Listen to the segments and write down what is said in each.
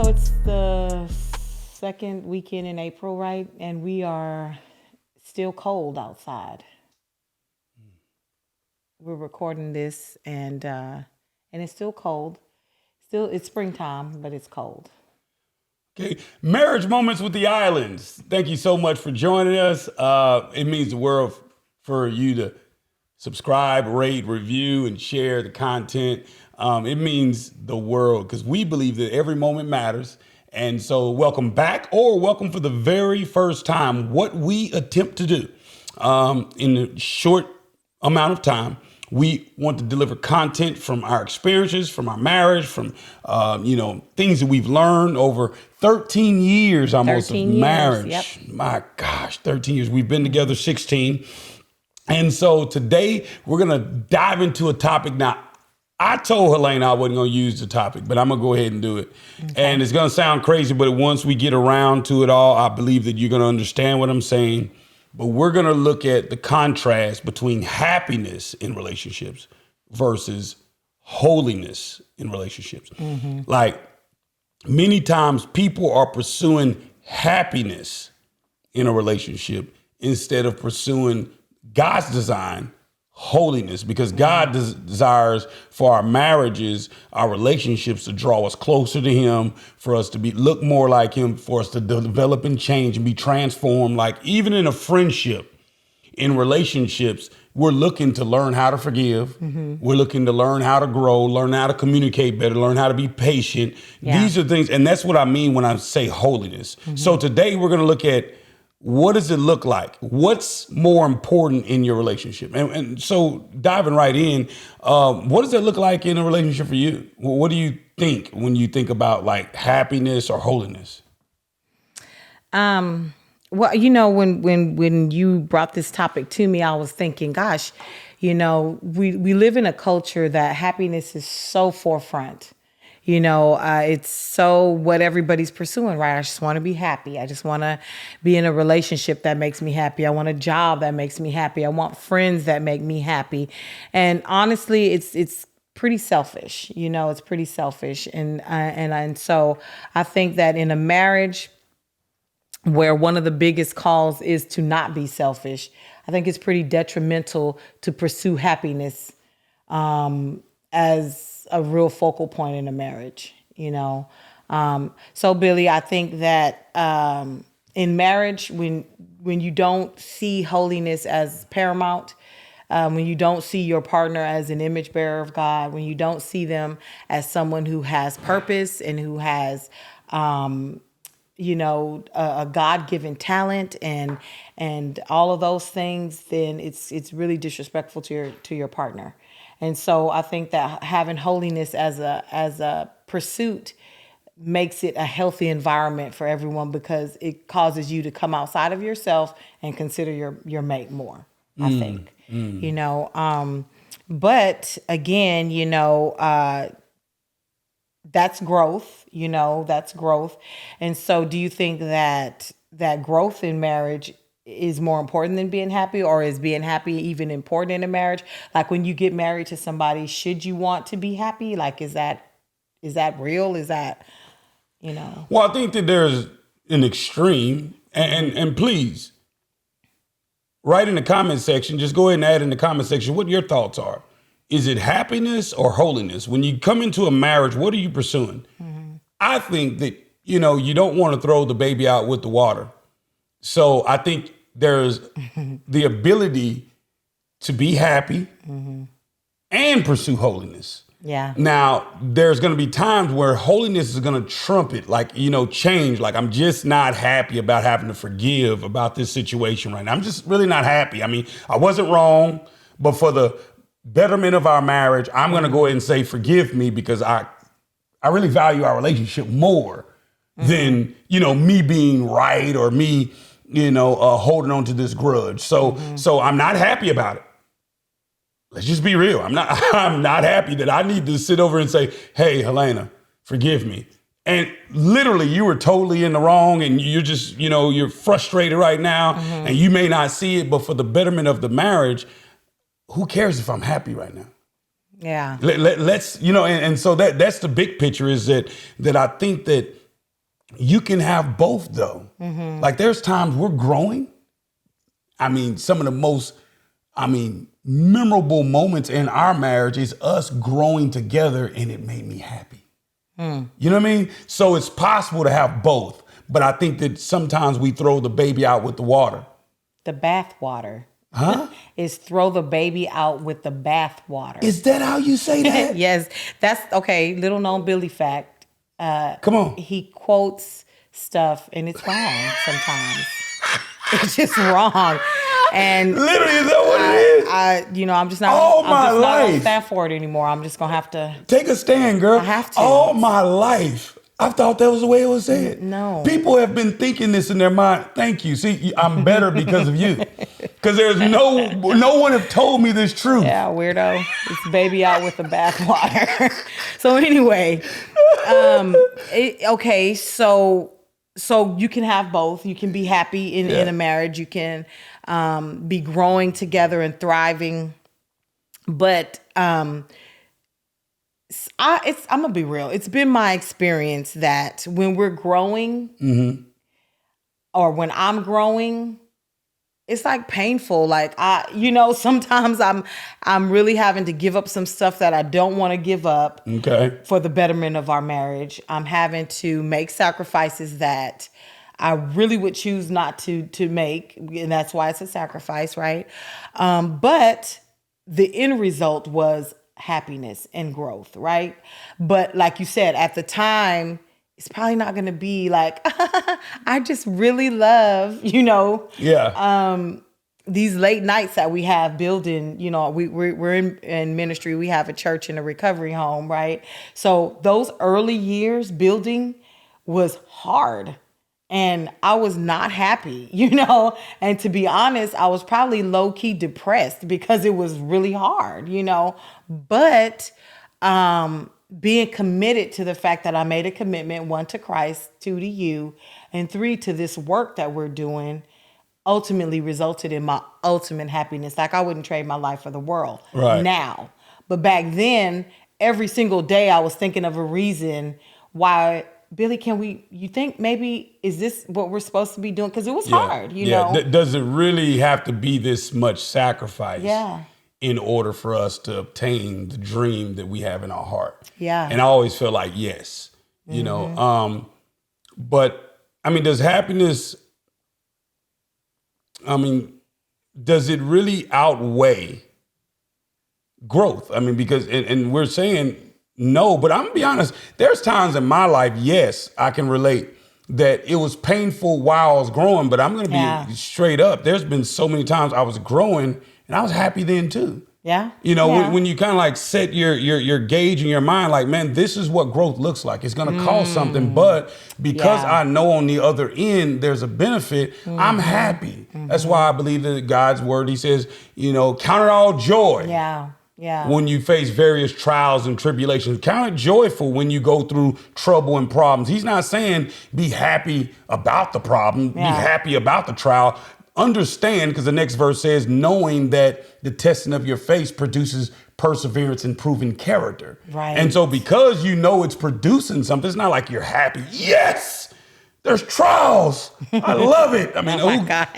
So it's the second weekend in April, right? And we are still cold outside. We're recording this, and it's still cold. Still, it's springtime, but it's cold. Okay, marriage moments with the islands. Thank you so much for joining us. It means the world for you to subscribe, rate, review, and share the content. It means the world because we believe that every moment matters. And so, welcome back or welcome for the very first time. What we attempt to do in a short amount of time, we want to deliver content from our experiences, from our marriage, from things that we've learned over 13 years almost 13 of years, marriage. yep. My gosh, 13 years. We've been together 16. And so today we're going to dive into a topic. Now, I told Helena I wasn't going to use the topic, but I'm going to go ahead and do it. Okay. And it's going to sound crazy, but once we get around to it all, I believe that you're going to understand what I'm saying. But we're going to look at the contrast between happiness in relationships versus holiness in relationships. Mm-hmm. Like many times people are pursuing happiness in a relationship instead of pursuing God's design, holiness, because God desires for our marriages, our relationships to draw us closer to him, for us to look more like him, for us to develop and change and be transformed. Like even in a friendship, in relationships, we're looking to learn how to forgive. Mm-hmm. We're looking to learn how to grow, learn how to communicate better, learn how to be patient. Yeah. These are things, and that's what I mean when I say holiness. Mm-hmm. So today we're going to look at what does it look like? What's more important in your relationship? And so diving right in, what does that look like in a relationship for you? What do you think when you think about like happiness or holiness? Well, when you brought this topic to me, I was thinking, gosh, we live in a culture that happiness is so forefront. It's so what everybody's pursuing, right? I just want to be happy. I just want to be in a relationship that makes me happy. I want a job that makes me happy. I want friends that make me happy. And honestly, it's pretty selfish. It's pretty selfish. And so I think that in a marriage where one of the biggest calls is to not be selfish, I think it's pretty detrimental to pursue happiness as a real focal point in a marriage, So Billy, I think that in marriage, when you don't see holiness as paramount, when you don't see your partner as an image bearer of God, when you don't see them as someone who has purpose and who has, a God-given talent and all of those things, then it's really disrespectful to your partner. And so I think that having holiness as a pursuit makes it a healthy environment for everyone because it causes you to come outside of yourself and consider your mate more, I think. But again, that's growth, that's growth. And so do you think that growth in marriage is more important than being happy, or is being happy even important in a marriage? Like when you get married to somebody, should you want to be happy? Like, is that real? Is that, Well, I think that there's an extreme and please write in the comment section, just go ahead and add in the comment section what your thoughts are. Is it happiness or holiness? When you come into a marriage, what are you pursuing? Mm-hmm. I think that, you don't want to throw the baby out with the water. So I think there's the ability to be happy and pursue holiness. Yeah. Now, there's going to be times where holiness is going to trump it, like, change. Like, I'm just not happy about having to forgive about this situation right now. I'm just really not happy. I mean, I wasn't wrong, but for the betterment of our marriage, I'm going to go ahead and say, forgive me, because I really value our relationship more than, me being right or me, holding on to this grudge. So I'm not happy about it. Let's just be real. I'm not happy that I need to sit over and say, hey, Helena, forgive me. And literally you were totally in the wrong and you're just, you're frustrated right now and you may not see it, but for the betterment of the marriage, who cares if I'm happy right now? Yeah. Let's, and so that's the big picture is that I think that you can have both though. Like there's times we're growing. I mean, some of the most, memorable moments in our marriage is us growing together, and it made me happy. You know what I mean? So it's possible to have both, but I think that sometimes we throw the baby out with the water. The bath water. Huh? Is throw the baby out with the bath water. Is that how you say that? Yes, that's okay. Little known Billy fact. Come on. He quotes stuff and it's wrong sometimes. It's just wrong. And Literally, is that what it is? I'm just not. All I'm my just not gonna life. stand for it anymore. I'm just gonna have to. Take a stand, girl. I have to. All my life, I thought that was the way it was said. No. People have been thinking this in their mind. Thank you. See, I'm better because of you. Because there's no one have told me this truth. Yeah, weirdo. It's baby out with the bathwater. So anyway, okay, so you can have both. You can be happy in a marriage. You can be growing together and thriving. But I'm gonna be real. It's been my experience that when we're growing, or when I'm growing, it's like painful. Like sometimes I'm really having to give up some stuff that I don't want to give up. Okay. For the betterment of our marriage. I'm having to make sacrifices that I really would choose not to make, and that's why it's a sacrifice, right? But the end result was happiness and growth, right? But like you said, at the time, it's probably not going to be like, I just really love, Yeah. these late nights that we have building, we're in ministry. We have a church and a recovery home, right? So those early years building was hard. And I was not happy, and to be honest, I was probably low key depressed because it was really hard, but being committed to the fact that I made a commitment, 1, to Christ, 2, to you, and 3, to this work that we're doing, ultimately resulted in my ultimate happiness. Like I wouldn't trade my life for the world now. But back then, every single day I was thinking of a reason why, Billy, you think maybe, is this what we're supposed to be doing? Because it was hard, know? Does it really have to be this much sacrifice? Yeah. In order for us to obtain the dream that we have in our heart? Yeah. And I always feel like yes, but does happiness, does it really outweigh growth? Because, and we're saying no, but I'm gonna be honest, there's times in my life, yes, I can relate that it was painful while I was growing, but I'm gonna be straight up. There's been so many times I was growing and I was happy then too. Yeah. When you kind of like set your gauge in your mind, like, man, this is what growth looks like. It's going to cost something, but because I know on the other end there's a benefit, I'm happy. That's why I believe that God's word, he says, count it all joy. Yeah. Yeah. When you face various trials and tribulations, count it joyful when you go through trouble and problems. He's not saying be happy about the problem, be happy about the trial. Understand, because the next verse says, knowing that the testing of your faith produces perseverance and proven character. Right. And so because it's producing something, it's not like you're happy. Yes, there's trials. I love it.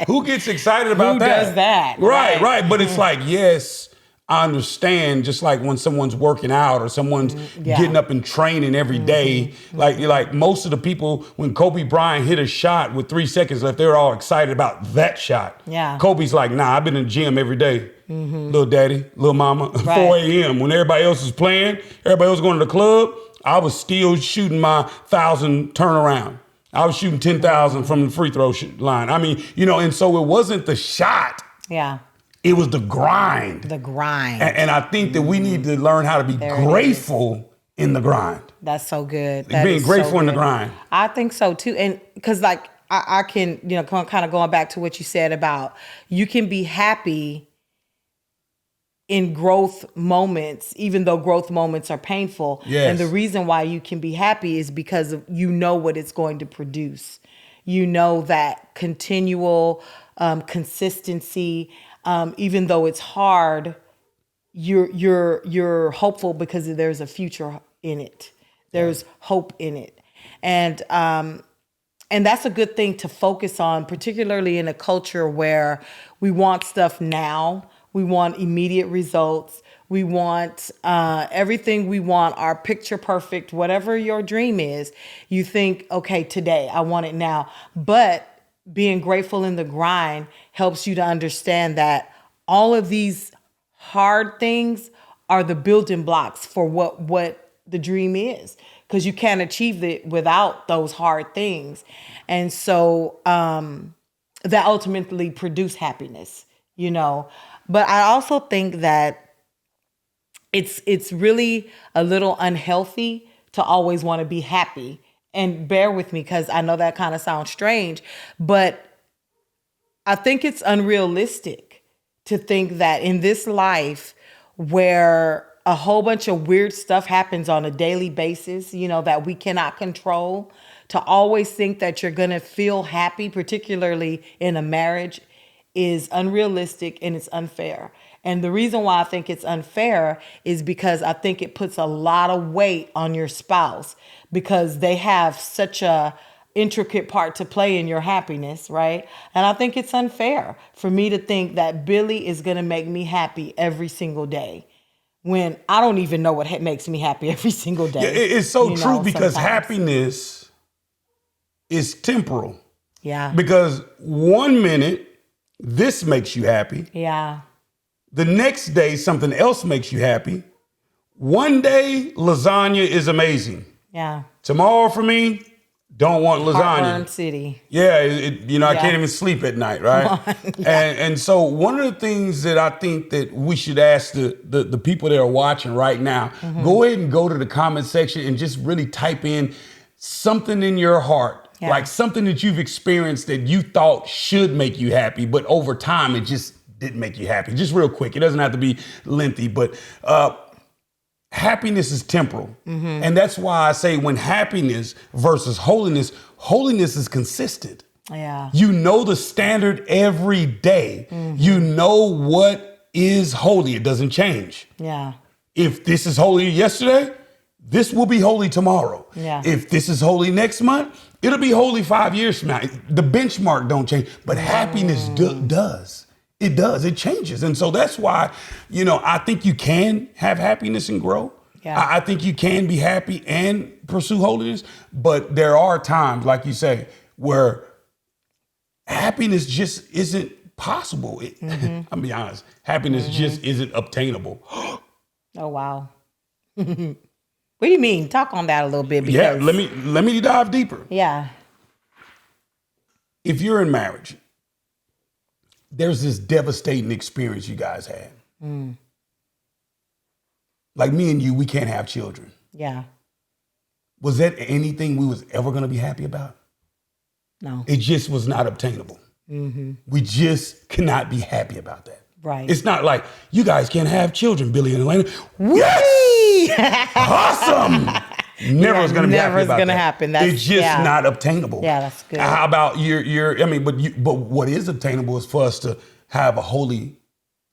Who gets excited about that? Who does that? Right. But it's like, yes, I understand, just like when someone's working out or someone's getting up and training every day, like most of the people, when Kobe Bryant hit a shot with 3 seconds left, they were all excited about that shot. Yeah. Kobe's like, nah, I've been in the gym every day. Little daddy, little mama, 4 a.m. when everybody else is playing, everybody else going to the club, I was still shooting my 1,000 turnaround. I was shooting 10,000 from the free throw line. And so it wasn't the shot. Yeah. It was the grind. The grind. And I think that we need to learn how to be grateful in the grind. That's so good. Being grateful in the grind. I think so too. And because I can, kind of going back to what you said about you can be happy in growth moments, even though growth moments are painful. Yes. And the reason why you can be happy is because of, what it's going to produce. That continual consistency, even though it's hard, you're hopeful because there's a future in it. There's hope in it. And And that's a good thing to focus on, particularly in a culture where we want stuff now. We want immediate results. We want everything we want, our picture perfect, whatever your dream is. You think, okay, today, I want it now. But being grateful in the grind helps you to understand that all of these hard things are the building blocks for what the dream is, because you can't achieve it without those hard things. And so that ultimately produce happiness, you know. But I also think that it's really a little unhealthy to always want to be happy. And bear with me, because I know that kind of sounds strange, but I think it's unrealistic to think that in this life where a whole bunch of weird stuff happens on a daily basis, you know, that we cannot control, to always think that you're going to feel happy, particularly in a marriage, is unrealistic and it's unfair. And the reason why I think it's unfair is because I think it puts a lot of weight on your spouse, because they have such a intricate part to play in your happiness, right? And I think it's unfair for me to think that Billy is going to make me happy every single day when I don't even know what makes me happy every single day. Yeah, it's so true, because sometimes. happiness is temporal. Yeah. Because 1 minute, this makes you happy. Yeah. The next day, something else makes you happy. One day, lasagna is amazing. Yeah. Tomorrow for me, don't want lasagna. Heartburn City. Yeah, I can't even sleep at night, right? Yeah. And so one of the things that I think that we should ask the people that are watching right now, go ahead and go to the comment section and just really type in something in your heart, like something that you've experienced that you thought should make you happy, but over time it just didn't make you happy. Just real quick. It doesn't have to be lengthy, but happiness is temporal. And that's why I say when happiness versus holiness is consistent. Yeah. You know the standard every day. You know what is holy. It doesn't change. Yeah. If this is holy yesterday, this will be holy tomorrow. Yeah. If this is holy next month, it'll be holy 5 years from now. The benchmark don't change, but happiness does. It does. It changes. And so that's why, I think you can have happiness and grow. Yeah. I think you can be happy and pursue holiness. But there are times, like you say, where happiness just isn't possible. I'll be honest. Happiness just isn't obtainable. Oh, wow. What do you mean? Talk on that a little bit. Yeah, Because, let me dive deeper. Yeah. If you're in marriage, there's this devastating experience you guys had. Like me and you, we can't have children. Yeah. Was that anything we was ever going to be happy about? No. It just was not obtainable. We just cannot be happy about that. Right. It's not like, you guys can't have children, Billy and Elena. Yes! Awesome! Never was going to be happy about gonna that. happen. It's just not obtainable. Yeah, that's good. How about but what is obtainable is for us to have a holy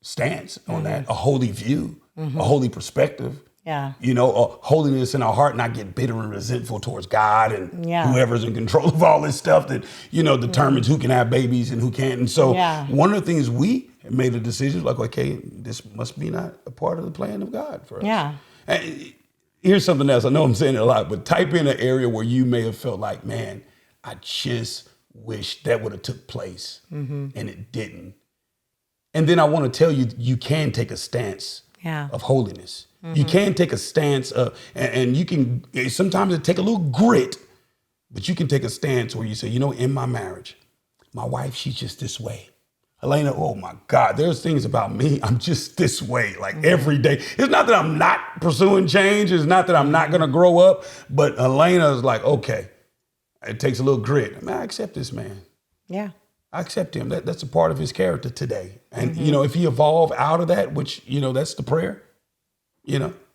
stance on that, a holy view, a holy perspective. Yeah. Holiness in our heart, not get bitter and resentful towards God and Yeah. whoever's in control of all this stuff that, determines who can have babies and who can't. And so one of the things we made a decision, like, okay, this must be not a part of the plan of God for us. Yeah. And here's something else. I know I'm saying it a lot, but type in an area where you may have felt like, man, I just wish that would have took place and it didn't. And then I want to tell you, you can take a stance of holiness. You can take a stance and you can, sometimes it take a little grit, but you can take a stance where you say, in my marriage, my wife, she's just this way. Elena, oh my God, there's things about me, I'm just this way, like every day. It's not that I'm not pursuing change. It's not that I'm not going to grow up, but Elena is like, okay, it takes a little grit. I accept this man. Yeah. I accept him. That's a part of his character today. And, if he evolve out of that, which, that's the prayer,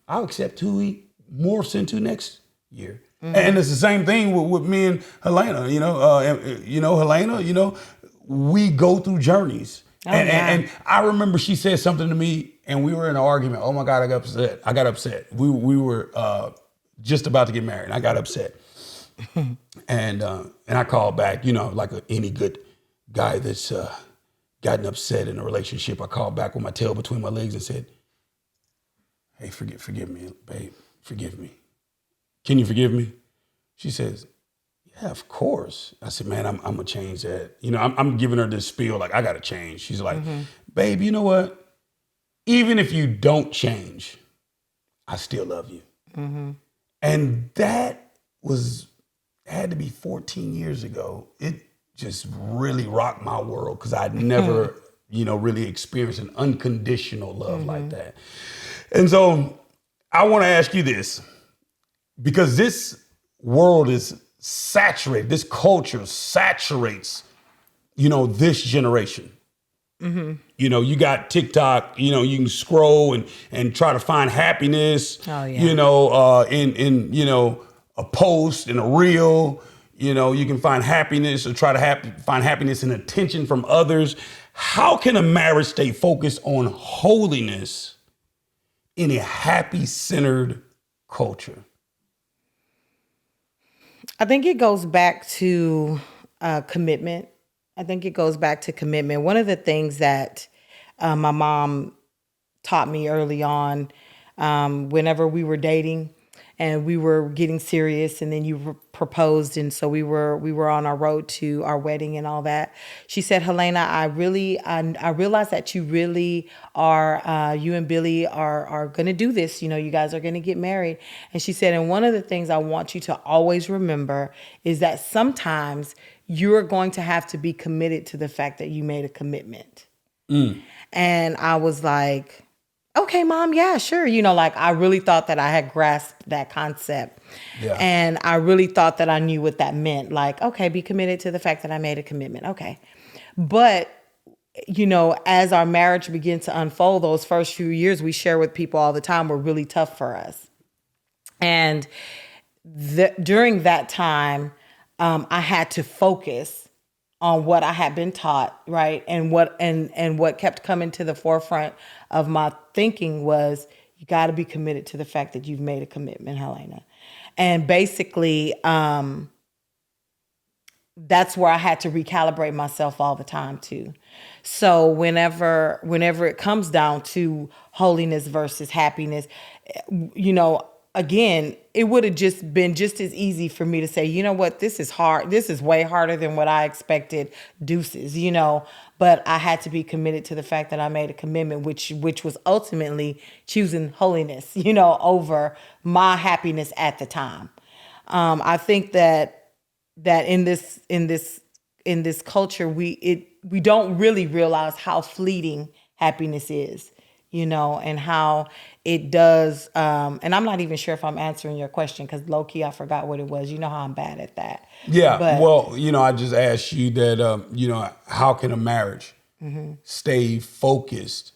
I'll accept who he morphs into next year. And it's the same thing with me and Helena, Helena, we go through journeys. And I remember she said something to me and we were in an argument. Oh my God, I got upset. We were just about to get married. I got upset. And I called back, like any good guy that's gotten upset in a relationship. I called back with my tail between my legs and said, "Hey, forgive me, babe. Forgive me. Can you forgive me?" She says, "Yeah, of course." I said, "Man, I'm gonna change that." I'm giving her this spiel like I gotta change. She's like, "Babe, you know what? Even if you don't change, I still love you." And that had to be 14 years ago. It just really rocked my world because I'd never, really experienced an unconditional love like that. And so I want to ask you this, because this world is saturated, this culture saturates, this generation. You got TikTok, you can scroll and try to find happiness, Oh, yeah. in a post, in a reel, you can find happiness or try to find happiness in attention from others. How can a marriage stay focused on holiness in a happy-centered culture? I think it goes back to commitment. One of the things that my mom taught me early on, whenever we were dating and we were getting serious, and then you proposed, and so we were on our road to our wedding and all that. She said, "Helena, I realize that you really are, you and Billy are going to do this. You guys are going to get married." And she said, "And one of the things I want you to always remember is that sometimes you're going to have to be committed to the fact that you made a commitment." And I was like, "Okay, Mom, yeah, sure." I really thought that I had grasped that concept. Yeah. And I really thought that I knew what that meant. Like, okay, be committed to the fact that I made a commitment. Okay. But, as our marriage began to unfold, those first few years we share with people all the time were really tough for us. And during that time, I had to focus on what I had been taught, right? And what kept coming to the forefront of my thinking was, you got to be committed to the fact that you've made a commitment, Helena. And basically, that's where I had to recalibrate myself all the time too. So whenever it comes down to holiness versus happiness, again, it would have just been just as easy for me to say, "You know what, this is hard. This is way harder than what I expected. Deuces," But I had to be committed to the fact that I made a commitment, which was ultimately choosing holiness, over my happiness at the time. I think that in this culture, we don't really realize how fleeting happiness is, and how it does. And I'm not even sure if I'm answering your question, because low key I forgot what it was. You know how I'm bad at that. Yeah. But, well, I just asked you that, how can a marriage stay focused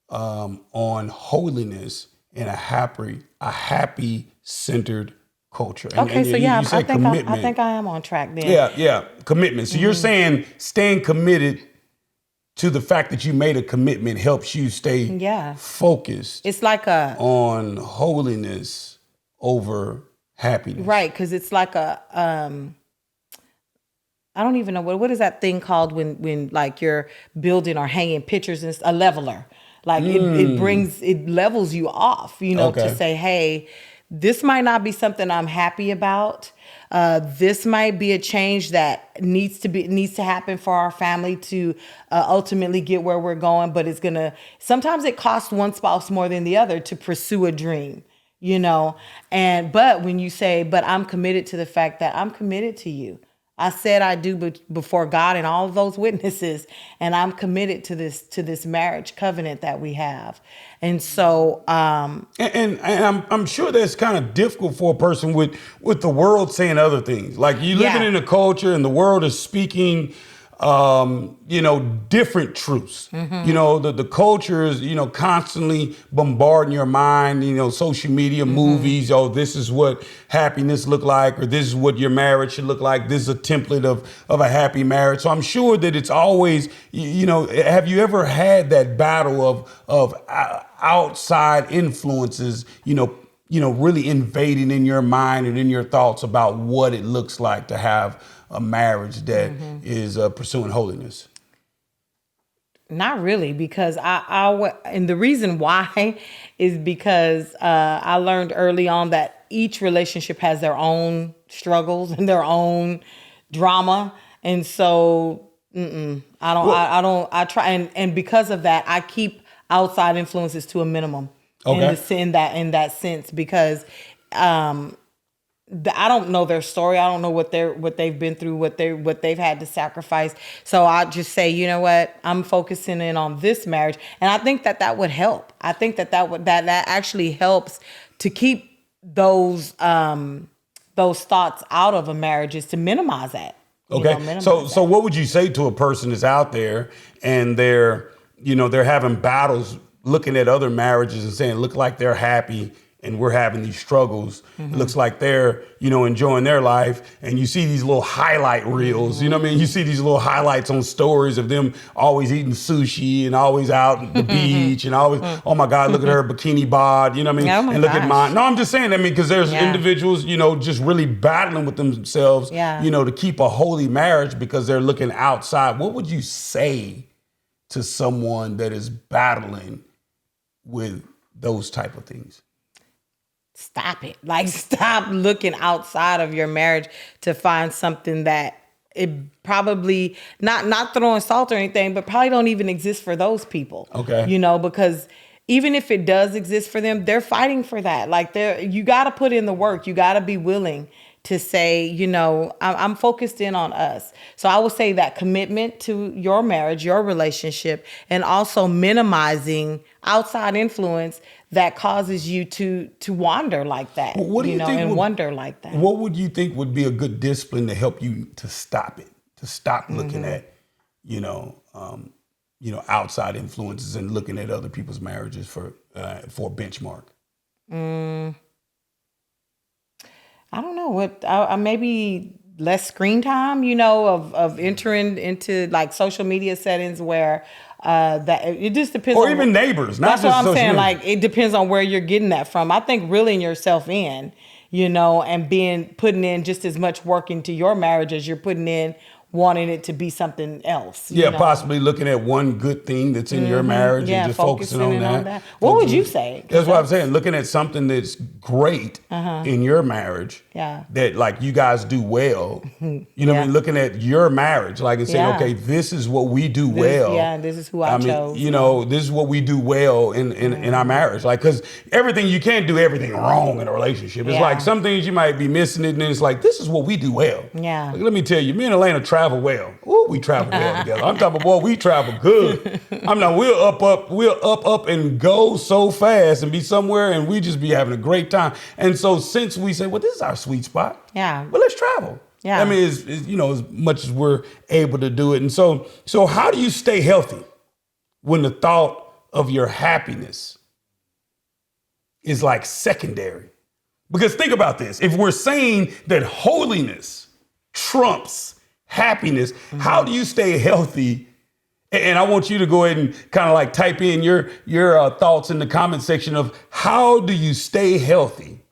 on holiness in a happy centered culture? okay, so yeah, you said commitment. I think I am on track then. Yeah, commitment. So you're saying staying committed to the fact that you made a commitment helps you stay focused. It's like on holiness over happiness. Right, because it's like I don't even know what is that thing called when like you're building or hanging pictures, and a leveler. Like it levels you off, to say, hey, this might not be something I'm happy about. This might be a change that needs to happen for our family to ultimately get where we're going. But sometimes it costs one spouse more than the other to pursue a dream, but when you say, but I'm committed to the fact that I'm committed to you. I said I do before God and all of those witnesses, and I'm committed to this marriage covenant that we have. And so, and I'm sure that's kind of difficult for a person with the world saying other things. Like, you living in a culture and the world is speaking, different truths. The culture is, constantly bombarding your mind, social media, movies. Oh, this is what happiness look like, or this is what your marriage should look like. This is a template of a happy marriage. So I'm sure that it's always, have you ever had that battle of outside influences, really invading in your mind and in your thoughts about what it looks like to have a marriage that is pursuing holiness? Not really, because and the reason why is because I learned early on that each relationship has their own struggles and their own drama, and so I try and because of that, I keep outside influences to a minimum. Okay. In that sense, because I don't know their story. I don't know what they've been through, what they've had to sacrifice. So I just say, you know what, I'm focusing in on this marriage, and I think that would help. I think that actually helps to keep those thoughts out of a marriage, is to minimize that. Okay. So what would you say to a person that's out there and they're having battles looking at other marriages and saying, look like they're happy and we're having these struggles. It looks like they're, enjoying their life. And you see these little highlight reels, you know what I mean? You see these little highlights on stories of them always eating sushi and always out at the beach and always, oh my God, look at her bikini bod, you know what I mean? Oh my and look at gosh. mine. No, I'm just saying, because there's individuals, just really battling with themselves, to keep a holy marriage because they're looking outside. What would you say to someone that is battling with those type of things? Stop it. Like, stop looking outside of your marriage to find something that it probably not throwing salt or anything, but probably don't even exist for those people. Okay. Because even if it does exist for them, they're fighting for that. Like, you got to put in the work. You got to be willing to say, I'm focused in on us. So I would say that commitment to your marriage, your relationship, and also minimizing outside influence that causes you to wander like that, wonder like that. What would you think would be a good discipline to help you to stop it, to stop looking at, outside influences and looking at other people's marriages for a benchmark? I don't know what, maybe less screen time, of entering into like social media settings where that it just depends. Or even neighbors. That's what I'm saying. Like, it depends on where you're getting that from. I think reeling yourself in, and putting in just as much work into your marriage as you're putting in wanting it to be something else. Possibly looking at one good thing that's in your marriage and just focusing on that. What would you say? That's what I'm saying. Looking at something that's great in your marriage that like you guys do well. You know what I mean? Looking at your marriage, like, and saying, okay, this is what we do well. Yeah, this is who I chose. This is what we do well in our marriage. Like, because you can't do everything wrong in a relationship. It's like some things you might be missing it, and then it's like, this is what we do well. Yeah. Like, let me tell you, me and Elena travel well. Ooh, we travel well together. I'm talking about, boy, we travel good. We'll up and go so fast and be somewhere, and we just be having a great time. And so since we say, well, this is our sweet spot. Yeah. Well, let's travel. Yeah. It's as much as we're able to do it. And so how do you stay healthy when the thought of your happiness is like secondary? Because think about this. If we're saying that holiness trumps happiness, how do you stay healthy? And I want you to go ahead and kind of like type in your thoughts in the comment section of how do you stay healthy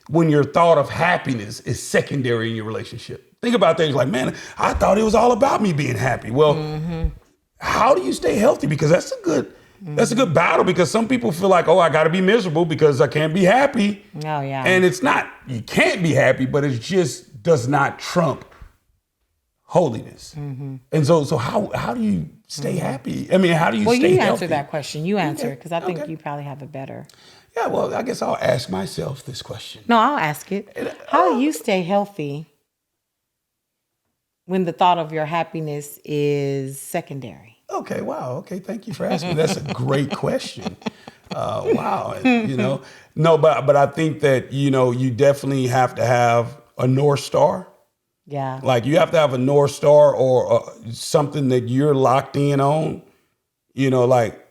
when your thought of happiness is secondary in your relationship? Think about things like, man, I thought it was all about me being happy. Well, how do you stay healthy? Because that's a good battle, because some people feel like, oh, I got to be miserable because I can't be happy. Oh, yeah. And it's not, you can't be happy, but it just does not trump holiness. And so how do you stay happy? I mean, how do you stay healthy? Well, you answer that question. You answer it, because I think you probably have it better. Yeah, well, I guess I'll ask myself this question. No, I'll ask it. How do you stay healthy when the thought of your happiness is secondary? Okay, wow. Okay, thank you for asking. That's a great question. Wow. No, but I think that, you definitely have to have a North Star. Yeah. Like, you have to have a North Star or something that you're locked in on, like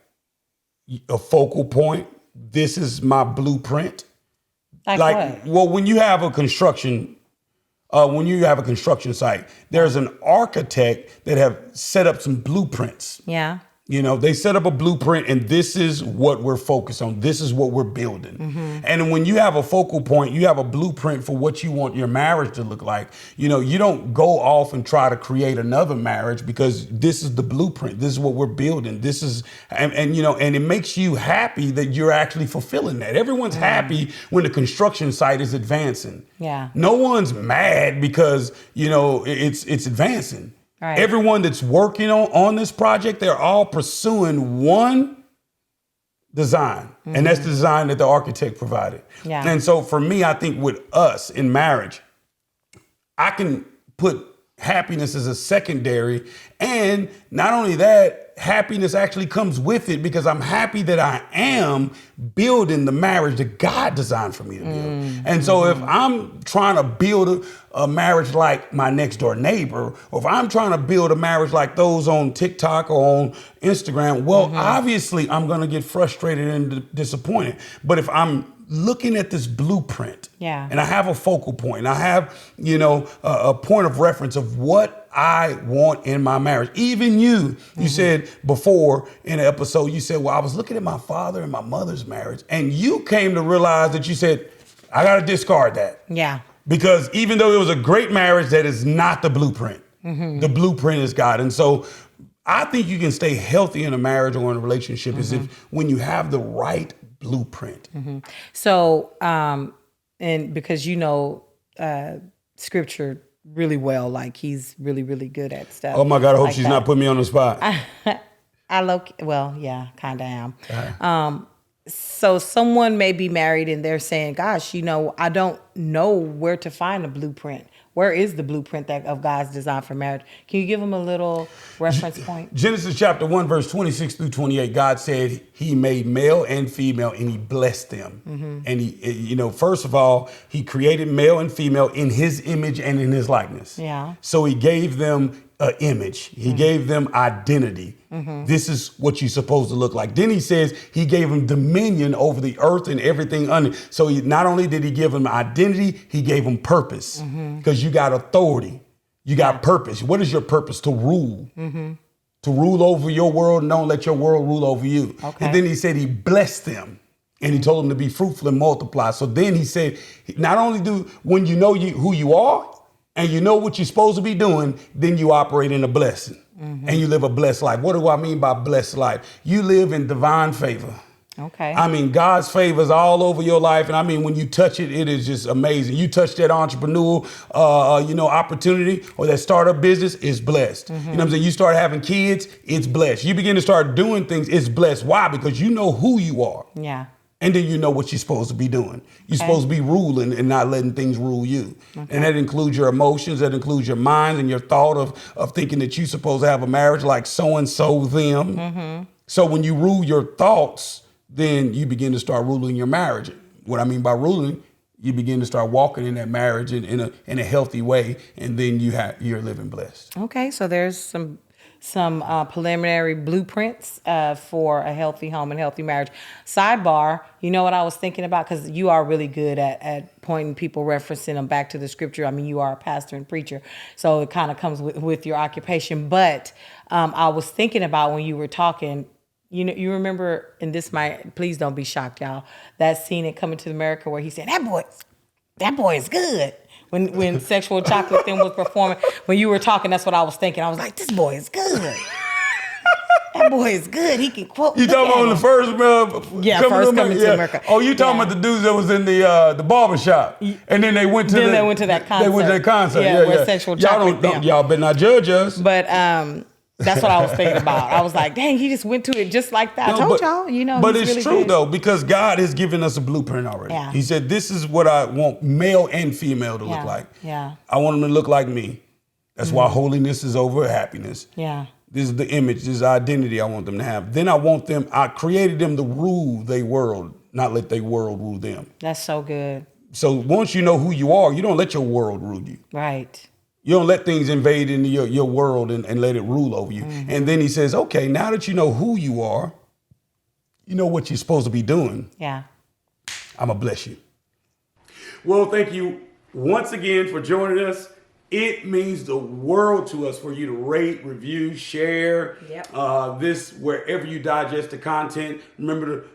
a focal point. This is my blueprint. Like what? Well, when you have a construction site, there's an architect that have set up some blueprints. Yeah. You know, they set up a blueprint, and this is what we're focused on. This is what we're building. And when you have a focal point, you have a blueprint for what you want your marriage to look like. You know, you don't go off and try to create another marriage, because this is the blueprint. This is what we're building. This is, and you know, and it makes you happy that you're actually fulfilling that. Everyone's happy when the construction site is advancing. Yeah. No one's mad because, you know, it's advancing. Right. Everyone that's working on this project, they're all pursuing one design. And that's the design that the architect provided. Yeah. And so for me, I think with us in marriage, I can put happiness as a secondary. And not only that, happiness actually comes with it, because I'm happy that I am building the marriage that God designed for me to build. And so if I'm trying to build a marriage like my next door neighbor, or if I'm trying to build a marriage like those on TikTok or on Instagram, well, obviously I'm going to get frustrated and disappointed. But if I'm looking at this blueprint, and I have a focal point, and I have, you know, a point of reference of what I want in my marriage. Even you said before in an episode, you said, well, I was looking at my father and my mother's marriage, and you came to realize that you said, I got to discard that. Yeah. Because even though it was a great marriage, that is not the blueprint. The blueprint is God. And so I think you can stay healthy in a marriage or in a relationship as if when you have the right blueprint. So, and because you know scripture really well, like he's really, really good at stuff. Oh my God, I hope like she's that. not putting me on the spot. Well, yeah, kind of am. So someone may be married and they're saying, gosh, you know, I don't know where to find a blueprint. Where is the blueprint of God's design for marriage? Can you give them a little reference point? Genesis chapter 1, verse 26 through 28, God said he made male and female, and he blessed them. And he, you know, first of all, he created male and female in his image and in his likeness. Yeah. So he gave them an image. He gave them identity. This is what you're supposed to look like. Then he says he gave them dominion over the earth and everything under. So he, not only did he give them identity, he gave them purpose, because you got authority. You got purpose. What is your purpose? To rule. To rule over your world and don't let your world rule over you. Okay. And then he said he blessed them. And he told them to be fruitful and multiply. So then he said, not only do, when you know who you are, and you know what you're supposed to be doing, then you operate in a blessing. And you live a blessed life. What do I mean by blessed life? You live in divine favor. Okay. I mean, God's favor is all over your life. And I mean, when you touch it, it is just amazing. You touch that entrepreneurial, opportunity, or that startup business, is blessed. You know what I'm saying? You start having kids, it's blessed. You begin to start doing things, it's blessed. Why? Because you know who you are. Yeah. And then you know what you're supposed to be doing. You're supposed to be ruling and not letting things rule you. And that includes your emotions, that includes your mind and your thought of thinking that you're supposed to have a marriage like so-and-so them. So when you rule your thoughts, then you begin to start ruling your marriage. What I mean by ruling, you begin to start walking in that marriage in a healthy way, and then you're living blessed. Okay, so there's some preliminary blueprints for a healthy home and healthy marriage. Sidebar, you know what I was thinking about? Because you are really good at pointing people, referencing them back to the scripture. I mean, you are a pastor and preacher, so it kind of comes with your occupation. But I was thinking about when you were talking, you know, you remember, and this might, please don't be shocked, y'all, that scene in Coming to America where he said, that boy is good. When Sexual Chocolate Thing was performing, when you were talking, that's what I was thinking. I was like, this boy is good. That boy is good. He can quote. You talking about on the first Coming to America. Oh, you talking about the dudes that was in the barber shop, and then they went to that concert. They went to that concert. Where Sexual Chocolate Thing. Y'all better not judge us. But that's what I was thinking about. I was like, dang, he just went to it just like that. I told y'all, you know. But it's really true good. though, because God has given us a blueprint already. Yeah. He said, this is what I want male and female to look like. Yeah. I want them to look like me. That's why holiness is over happiness. Yeah. This is the image, this is the identity I want them to have. Then I created them to rule their world, not let their world rule them. That's so good. So once you know who you are, you don't let your world rule you. Right. You don't let things invade into your world and let it rule over you. And then he says, okay, now that you know who you are, you know what you're supposed to be doing. Yeah. I'm going to bless you. Well, thank you once again for joining us It means the world to us for you to rate, review, share this wherever you digest the content. Remember to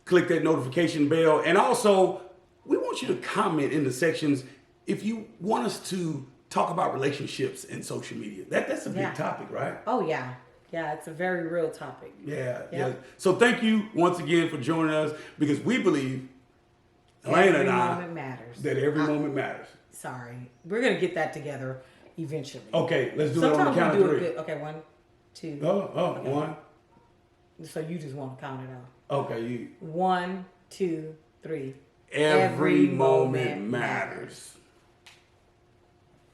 click that notification bell. And also, we want you to comment in the sections if you want us to talk about relationships and social media. That's a big topic, right? Oh, yeah. Yeah, it's a very real topic. Yeah. So thank you once again for joining us, because we believe, Elena and I, moment matters. that every moment matters. Sorry. We're going to get that together eventually. Okay, let's do it on the count of 3. Okay, 1, 2. Okay. 1. So you just want to count it out. Okay, you. 1, 2, 3. Every moment matters.